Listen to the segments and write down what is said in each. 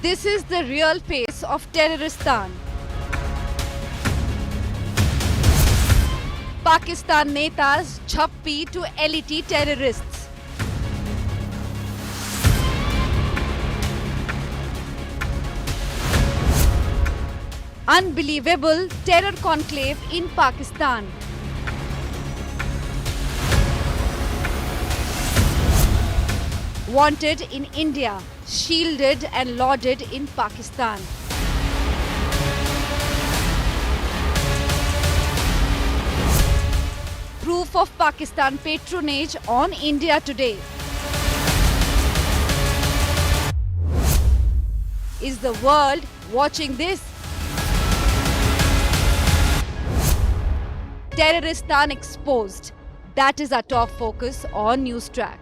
This is the real face of Terroristan. Pakistan netas chappi to LET terrorists. Unbelievable terror conclave in Pakistan. Wanted in India, shielded and lauded in Pakistan. Proof of Pakistan patronage on India today. Is the world watching this? Terroristan exposed. That is our top focus on NewsTrack.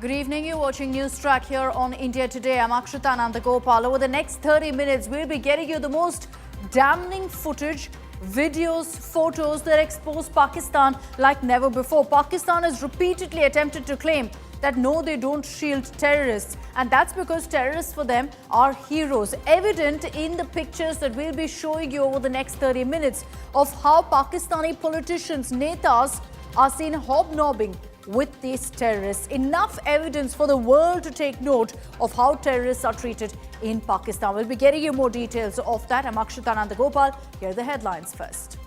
Good evening, you're watching NewsTrack here on India Today. I'm Akshita Nandagopal. Over the next 30 minutes, we'll be getting you the most damning footage, videos, photos that expose Pakistan like never before. Pakistan has repeatedly attempted to claim that no, they don't shield terrorists. And that's because terrorists for them are heroes. Evident in the pictures that we'll be showing you over the next 30 minutes of how Pakistani politicians, netas, are seen hobnobbing with these terrorists. Enough evidence for the world to take note of how terrorists are treated in Pakistan. We'll be getting you more details of that. I'm Akshita Nandagopal. Here are the headlines first.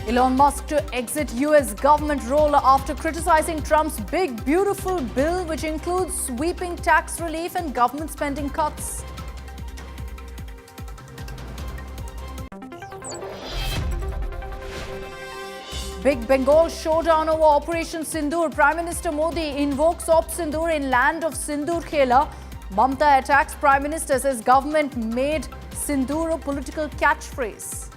Elon Musk to exit US government role after criticizing Trump's big, beautiful bill, which includes sweeping tax relief and government spending cuts. Big Bengal showdown over Operation Sindoor. Prime Minister Modi invokes Op Sindoor in land of Sindoor Khela. Mamata attacks Prime Minister, says government made Sindoor a political catchphrase.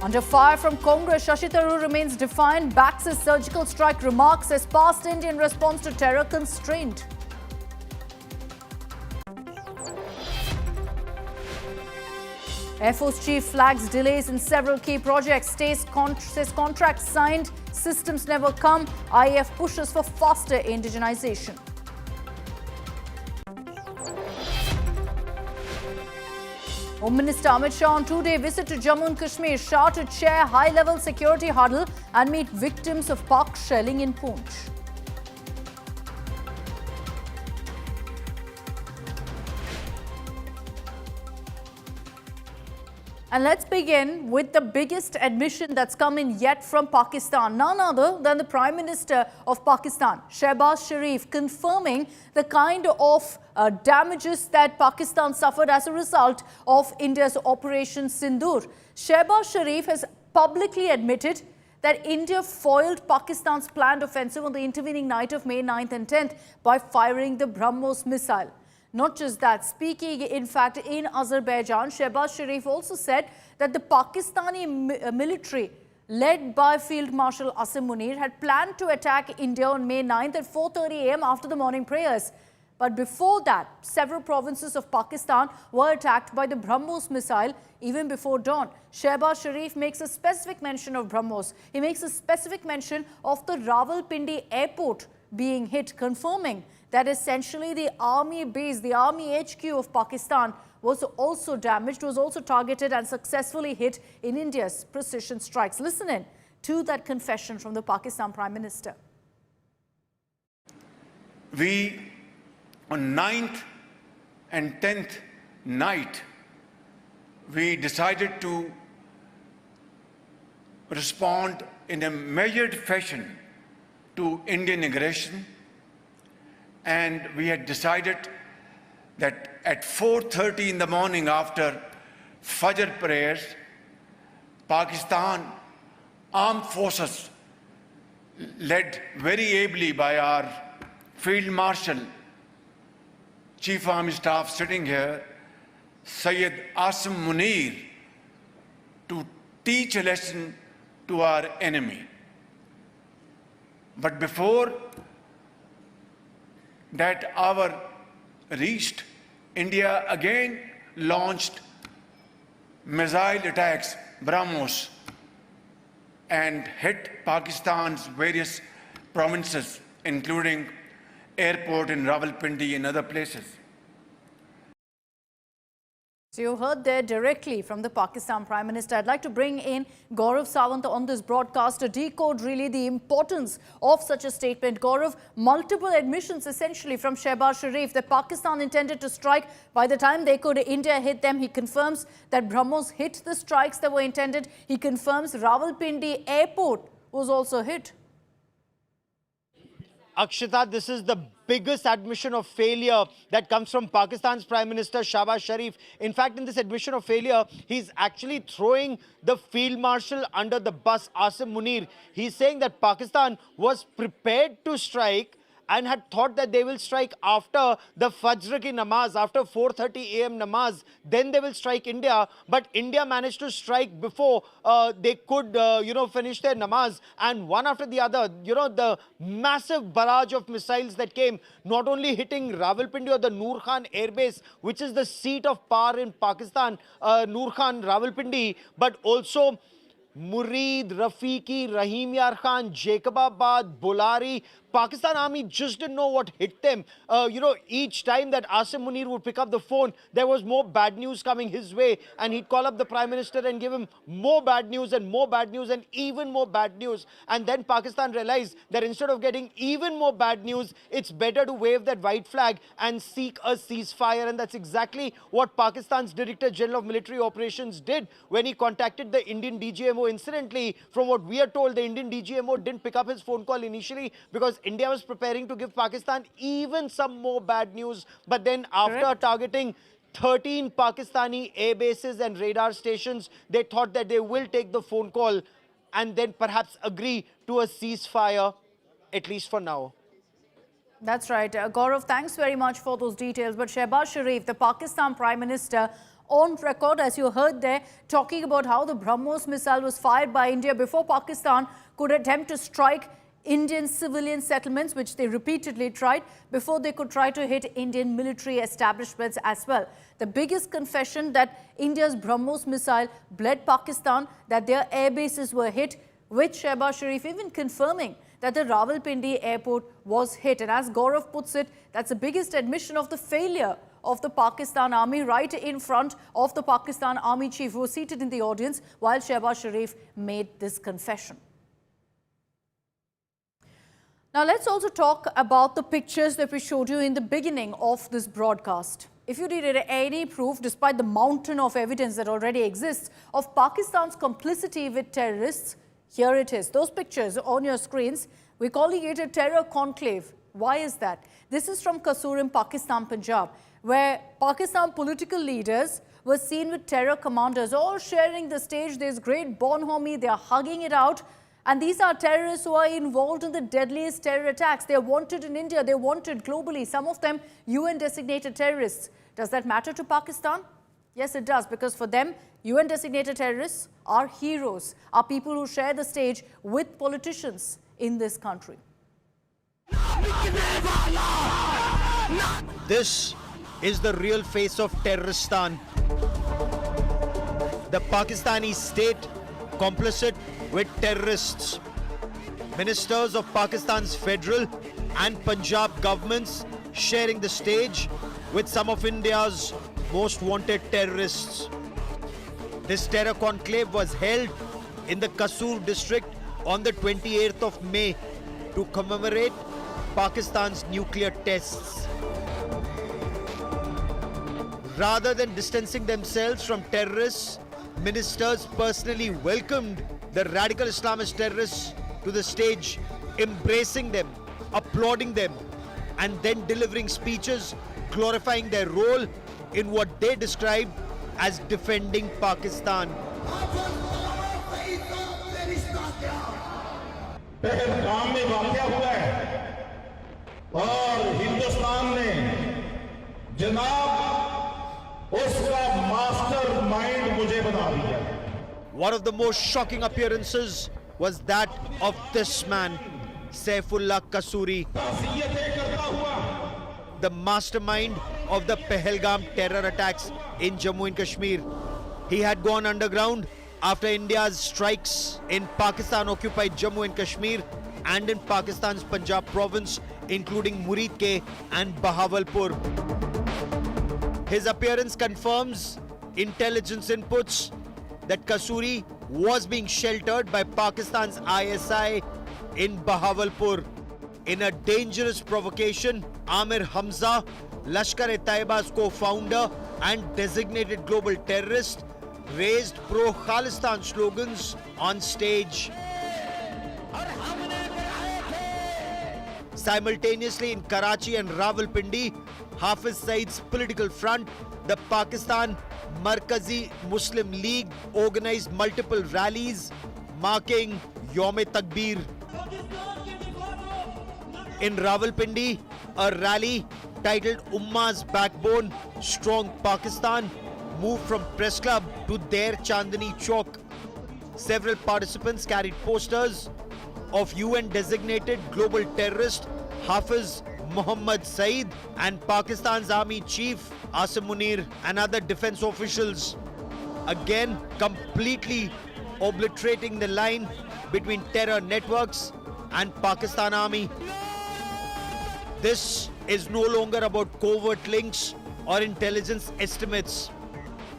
Under fire from Congress, Shashi Tharoor remains defiant, backs his surgical strike remarks, says past Indian response to terror constrained. Air Force Chief flags delays in several key projects, says contracts signed, systems never come. IAF pushes for faster indigenization. Home Minister Amit Shah on two-day visit to Jammu and Kashmir. Shah to chair high-level security huddle and meet victims of Pak shelling in Poonch. And let's begin with the biggest admission that's come in yet from Pakistan. None other than the Prime Minister of Pakistan, Shahbaz Sharif, confirming the kind of damages that Pakistan suffered as a result of India's Operation Sindoor. Shahbaz Sharif has publicly admitted that India foiled Pakistan's planned offensive on the intervening night of May 9th and 10th by firing the Brahmos missile. Not just that, speaking in fact in Azerbaijan, Shahbaz Sharif also said that the Pakistani military led by Field Marshal Asim Munir had planned to attack India on May 9th at 4:30 a.m. after the morning prayers. But before that, several provinces of Pakistan were attacked by the Brahmos missile even before dawn. Shahbaz Sharif makes a specific mention of Brahmos. He makes a specific mention of the Rawalpindi airport being hit, confirming that essentially the army base, the army HQ of Pakistan was also damaged, was also targeted and successfully hit in India's precision strikes. Listen in to that confession from the Pakistan Prime Minister. We, on 9th and 10th night, we decided to respond in a measured fashion to Indian aggression. And we had decided that at 4:30 in the morning after Fajr prayers, Pakistan armed forces, led very ably by our Field Marshal, Chief Army Staff sitting here, Syed Asim Munir, to teach a lesson to our enemy. But before that hour reached, India again launched missile attacks, Brahmos, and hit Pakistan's various provinces, including airport in Rawalpindi and other places. So you heard there directly from the Pakistan Prime Minister. I'd like to bring in Gaurav Sawant on this broadcast to decode really the importance of such a statement. Gaurav, multiple admissions essentially from Shahbaz Sharif that Pakistan intended to strike. By the time they could, India hit them. He confirms that Brahmos hit the strikes that were intended. He confirms Rawalpindi airport was also hit. Akshita, this is the biggest admission of failure that comes from Pakistan's Prime Minister Shahbaz Sharif. In fact, in this admission of failure, he's actually throwing the Field Marshal under the bus, Asim Munir. He's saying that Pakistan was prepared to strike and had thought that they will strike after the Fajr ki namaz, after 4:30 a.m. namaz, then they will strike India. But India managed to strike before they could, finish their namaz. And one after the other, the massive barrage of missiles that came, not only hitting Rawalpindi or the Noor Khan airbase, which is the seat of power in Pakistan, Noor Khan, Rawalpindi, but also Murid, Rafiqi, Rahim Yar Khan, Jacobabad, Bolari. Pakistan Army just didn't know what hit them. Each time that Asim Munir would pick up the phone, there was more bad news coming his way. And he'd call up the Prime Minister and give him more bad news and more bad news and even more bad news. And then Pakistan realized that instead of getting even more bad news, it's better to wave that white flag and seek a ceasefire. And that's exactly what Pakistan's Director General of Military Operations did when he contacted the Indian DGMO. Incidentally, from what we are told, the Indian DGMO didn't pick up his phone call initially because India was preparing to give Pakistan even some more bad news. But then after targeting 13 Pakistani air bases and radar stations, they thought that they will take the phone call and then perhaps agree to a ceasefire, at least for now. That's right. Gaurav, thanks very much for those details. But Shahbaz Sharif, the Pakistan Prime Minister, on record, as you heard there, talking about how the Brahmos missile was fired by India before Pakistan could attempt to strike Indian civilian settlements, which they repeatedly tried, before they could try to hit Indian military establishments as well. The biggest confession that India's Brahmos missile bled Pakistan, that their air bases were hit, with Shahbaz Sharif even confirming that the Rawalpindi airport was hit. And as Gaurav puts it, that's the biggest admission of the failure of the Pakistan Army, right in front of the Pakistan Army chief who was seated in the audience while Shahbaz Sharif made this confession. Now let's also talk about the pictures that we showed you in the beginning of this broadcast. If you needed any proof, despite the mountain of evidence that already exists, of Pakistan's complicity with terrorists, here it is. Those pictures on your screens, we're calling it a terror conclave. Why is that? This is from Kasur in Pakistan, Punjab, where Pakistan political leaders were seen with terror commanders all sharing the stage. There's great bonhomie, they're hugging it out. And these are terrorists who are involved in the deadliest terror attacks. They're wanted in India, they're wanted globally, some of them UN-designated terrorists. Does that matter to Pakistan? Yes, it does, because for them, UN-designated terrorists are heroes, are people who share the stage with politicians in this country. This is the real face of Terroristan. The Pakistani state complicit with terrorists. Ministers of Pakistan's federal and Punjab governments sharing the stage with some of India's most wanted terrorists. This terror conclave was held in the Kasur district on the 28th of May to commemorate Pakistan's nuclear tests. Rather than distancing themselves from terrorists, ministers personally welcomed the radical Islamist terrorists to the stage, embracing them, applauding them, and then delivering speeches glorifying their role in what they described as defending Pakistan. Pahalgam में वाक़या हुआ है और हिंदुस्तान ने जनाब उसका mastermind मुझे बना दिया. One of the most shocking appearances was that of this man, Saifullah Kasuri, the mastermind of the Pahalgam terror attacks in Jammu and Kashmir. He had gone underground after India's strikes in Pakistan-occupied Jammu and Kashmir and in Pakistan's Punjab province, including Murid and Bahawalpur. His appearance confirms intelligence inputs that Kasuri was being sheltered by Pakistan's ISI in Bahawalpur. In a dangerous provocation, Amir Hamza, Lashkar-e-Taiba's co-founder and designated global terrorist, raised pro-Khalistan slogans on stage. Simultaneously in Karachi and Rawalpindi, Hafiz Saeed's political front, the Pakistan Markazi Muslim League, organized multiple rallies marking Yawm-e-Takbir. In Rawalpindi, a rally titled Ummah's Backbone, Strong Pakistan, moved from Press Club to their Chandni Chowk. Several participants carried posters of UN-designated global terrorist Hafiz Muhammad Saeed and Pakistan's Army Chief Asim Munir and other defense officials, again completely obliterating the line between terror networks and Pakistan Army. This is no longer about covert links or intelligence estimates.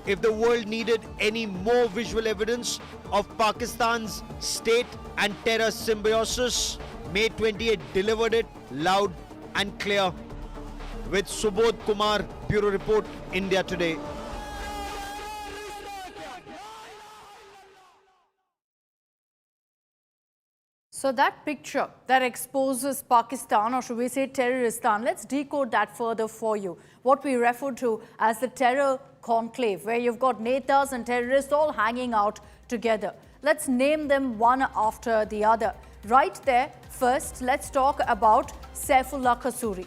If the world needed any more visual evidence of Pakistan's state and terror symbiosis, May 28 delivered it loud and clear. With Subodh Kumar, Bureau Report, India Today. So that picture that exposes Pakistan, or should we say Terroristan, let's decode that further for you. What we refer to as the terror conclave, where you've got netas and terrorists all hanging out together. Let's name them one after the other. Right there, first, let's talk about Saifullah Kasuri.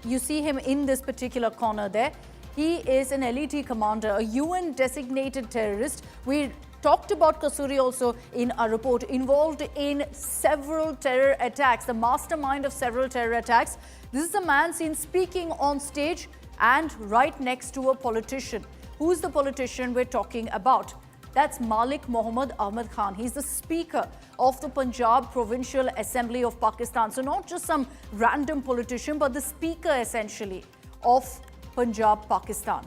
You see him in this particular corner there. He is an LET commander, a UN-designated terrorist. We talked about Kasuri also in our report, involved in several terror attacks, the mastermind of several terror attacks. This is a man seen speaking on stage and right next to a politician. Who's the politician we're talking about? That's Malik Mohammad Ahmed Khan. He's the Speaker of the Punjab Provincial Assembly of Pakistan. So not just some random politician, but the Speaker essentially of Punjab, Pakistan.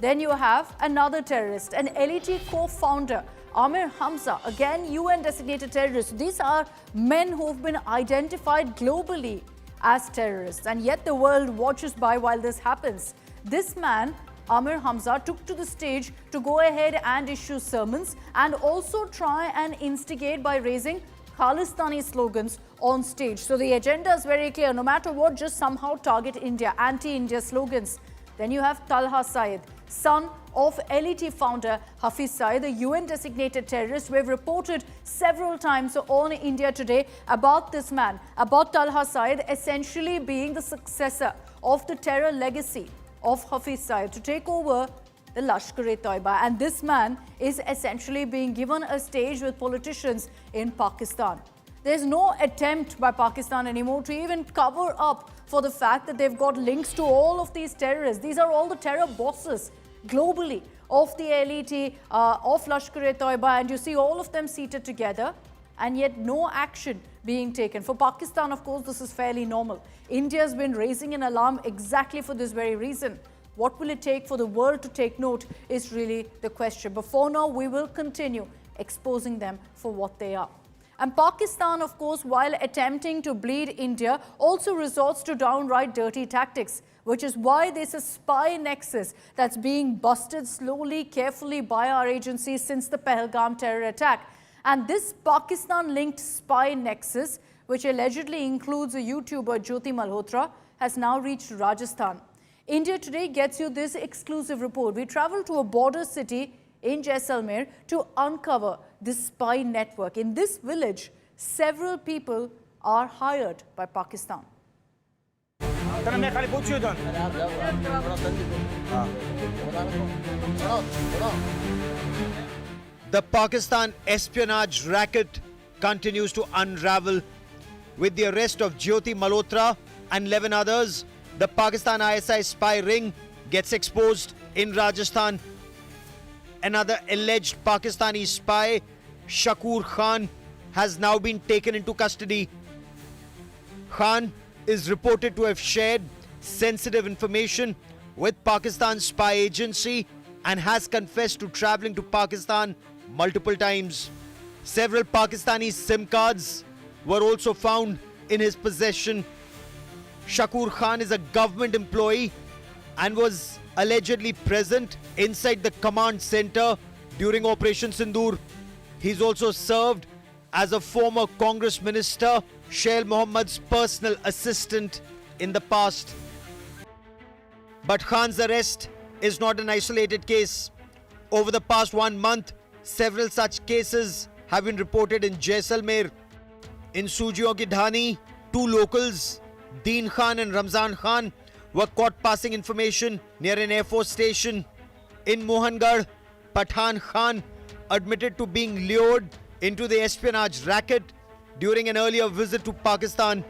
Then you have another terrorist, an LET co-founder, Amir Hamza, again UN-designated terrorist. These are men who have been identified globally as terrorists, and yet the world watches by while this happens. This man, Amir Hamza, took to the stage to go ahead and issue sermons and also try and instigate by raising Khalistani slogans on stage. So the agenda is very clear. No matter what, just somehow target India, anti-India slogans. Then you have Talha Syed, son of LET founder Hafiz Saeed, the UN-designated terrorist. We've reported several times on India Today about this man, about Talha Syed essentially being the successor of the terror legacy of Hafiz Saeed to take over the Lashkar-e-Taiba. And this man is essentially being given a stage with politicians in Pakistan. There's no attempt by Pakistan anymore to even cover up for the fact that they've got links to all of these terrorists. These are all the terror bosses globally of the LET, of Lashkar-e-Taiba, and you see all of them seated together, and yet no action being taken. For Pakistan, of course, this is fairly normal. India has been raising an alarm exactly for this very reason. What will it take for the world to take note is really the question. But for now, we will continue exposing them for what they are. And Pakistan, of course, while attempting to bleed India, also resorts to downright dirty tactics, which is why there's a spy nexus that's being busted slowly, carefully by our agencies since the Pahalgam terror attack. And this Pakistan-linked spy nexus, which allegedly includes a YouTuber, Jyoti Malhotra, has now reached Rajasthan. India Today gets you this exclusive report. We traveled to a border city in Jaisalmer to uncover this spy network. In this village, several people are hired by Pakistan. The Pakistan espionage racket continues to unravel. With the arrest of Jyoti Malhotra and 11 others, the Pakistan ISI spy ring gets exposed in Rajasthan. another alleged Pakistani spy, Shakur Khan, has now been taken into custody. Khan is reported to have shared sensitive information with Pakistan's spy agency and has confessed to traveling to Pakistan multiple times. Several Pakistani SIM cards were also found in his possession. Shakur Khan is a government employee and was allegedly present inside the command center during Operation Sindoor. He's also served as a former Congress minister, Shail Mohammad's personal assistant in the past. But Khan's arrest is not an isolated case. Over the past 1 month, several such cases have been reported in Jaisalmer. In Sujiyon ki Dhani, 2 locals, Deen Khan and Ramzan Khan, were caught passing information near an Air Force station. In Mohangarh, Pathan Khan admitted to being lured into the espionage racket during an earlier visit to Pakistan.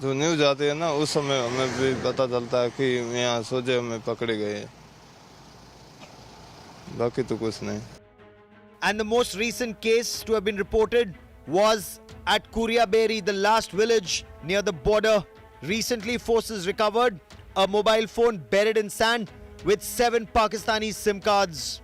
जो news आती है ना उस समय हमें भी पता चलता है कि यहाँ सोचे हमें पकड़े गए बाकी तो कुछ नहीं. And the most recent case to have been reported was at Kuriaberi, the last village near the border. Recently, forces recovered a mobile phone buried in sand with 7 Pakistani SIM cards.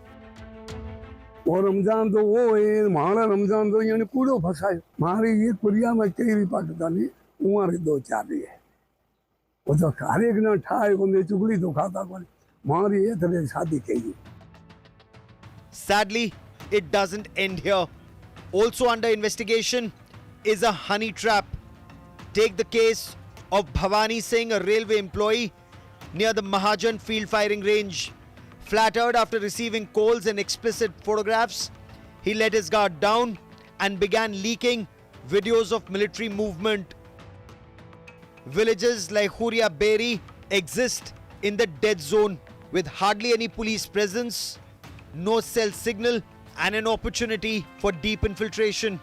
और रमजान तो वो है हमारा रमजान तो यानी पूरा फंसा है हमारे ये कुरिया में कई भी पाकिस्तानी उम्र 2-4 है वो तो हर एक ना ठाए को चुगली तो खाता कौन हमारी ये तरह शादी की. Sadly, it doesn't end here. Also under investigation is a honey trap. Take the case of Bhavani Singh, a railway employee near the Mahajan field firing range. Flattered after receiving calls and explicit photographs, he let his guard down and began leaking videos of military movement. Villages like Huria Beri exist in the dead zone with hardly any police presence, no cell signal, and an opportunity for deep infiltration.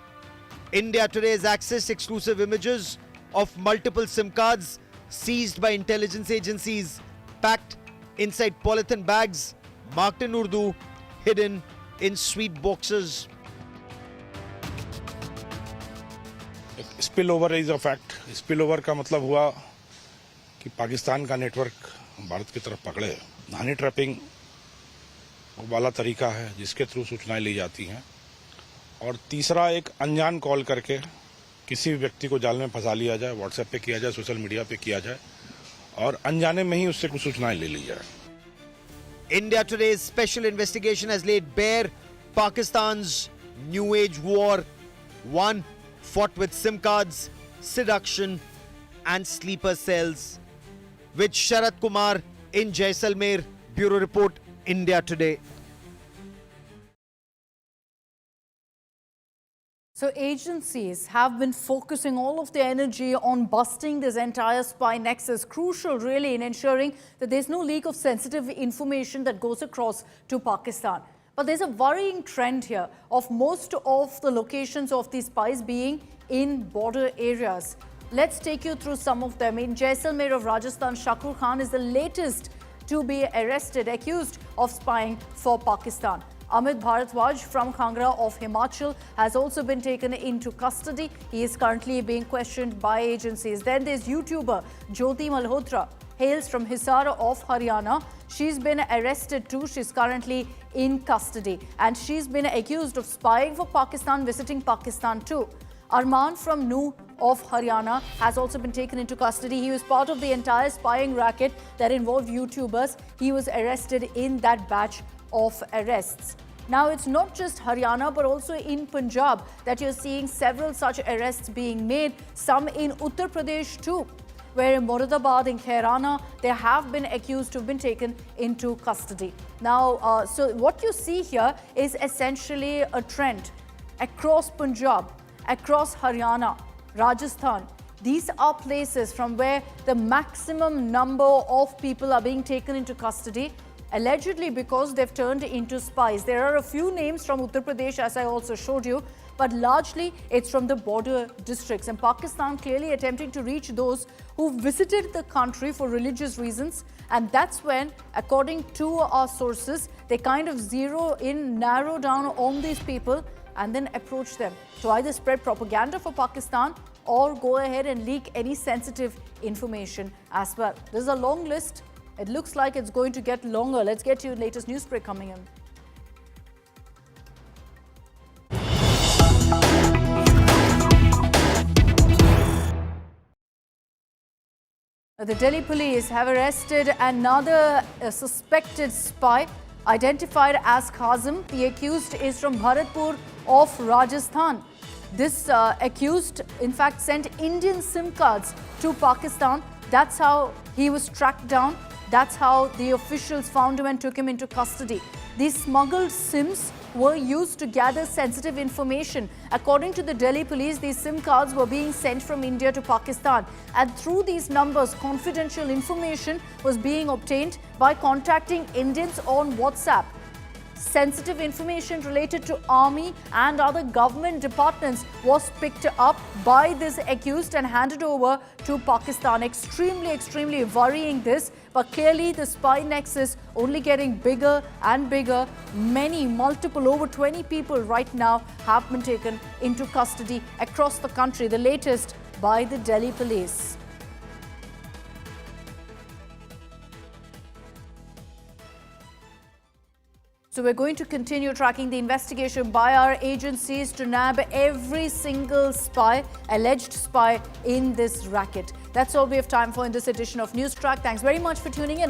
India Today has accessed exclusive images of multiple SIM cards seized by intelligence agencies, packed inside polythene bags, marked in Urdu, hidden in sweet boxes. Spill over is a fact. Spill over का मतलब हुआ कि पाकिस्तान का network Bharat की तरफ पकड़े. Honey trapping वाला तरीका है जिसके थ्रू सूचनाएं ली जाती हैं. और तीसरा एक अनजान कॉल करके किसी भी व्यक्ति को जाल में फंसा लिया जाए, व्हाट्सएप पे किया जाए, सोशल मीडिया पे किया जाए और अनजाने में ही उससे कुछ सूचनाएं ले ली जाए. India Today's special investigation has laid bare Pakistan's new age war, one fought with SIM cards, seduction and sleeper cells. With Sharat Kumar in Jaisalmer, Bureau Report, India Today. So agencies have been focusing all of their energy on busting this entire spy nexus, crucial really in ensuring that there's no leak of sensitive information that goes across to Pakistan. But there's a worrying trend here of most of the locations of these spies being in border areas. Let's take you through some of them. In Jaisalmer of Rajasthan, Shakur Khan is the latest to be arrested, accused of spying for Pakistan. Amit Bharadwaj from Kangra of Himachal has also been taken into custody. He is currently being questioned by agencies. Then there's YouTuber Jyoti Malhotra, hails from Hisar of Haryana. She's been arrested too. She's currently in custody. And she's been accused of spying for Pakistan, visiting Pakistan too. Arman from Nuh of Haryana has also been taken into custody. He was part of the entire spying racket that involved YouTubers. He was arrested in that batch of arrests. Now, it's not just Haryana, but also in Punjab that you're seeing several such arrests being made, some in Uttar Pradesh too, where in Moradabad, in Haryana, they have been accused to have been taken into custody. Now, so what you see here is essentially a trend across Punjab, across Haryana, Rajasthan. These are places from where the maximum number of people are being taken into custody. allegedly because they've turned into spies. There are a few names from Uttar Pradesh, as I also showed you, but largely it's from the border districts. And Pakistan clearly attempting to reach those who visited the country for religious reasons. And that's when, according to our sources, they kind of zero in, narrow down on these people and then approach them to either spread propaganda for Pakistan or go ahead and leak any sensitive information as well. There's a long list. It looks like it's going to get longer. Let's get to your latest news break coming in. The Delhi police have arrested another suspected spy identified as Kazim. The accused is from Bharatpur of Rajasthan. This accused, in fact, sent Indian SIM cards to Pakistan. That's how he was tracked down. That's how the officials found him and took him into custody. These smuggled SIMs were used to gather sensitive information. According to the Delhi police, these SIM cards were being sent from India to Pakistan. And through these numbers, confidential information was being obtained by contacting Indians on WhatsApp. Sensitive information related to army and other government departments was picked up by this accused and handed over to Pakistan. Extremely worrying this, but clearly the spy nexus only getting bigger and bigger. Multiple, over 20 people right now have been taken into custody across the country, the latest by the Delhi police. So we're going to continue tracking the investigation by our agencies to nab every single spy, alleged spy in this racket. That's all we have time for in this edition of NewsTrack. Thanks very much for tuning in.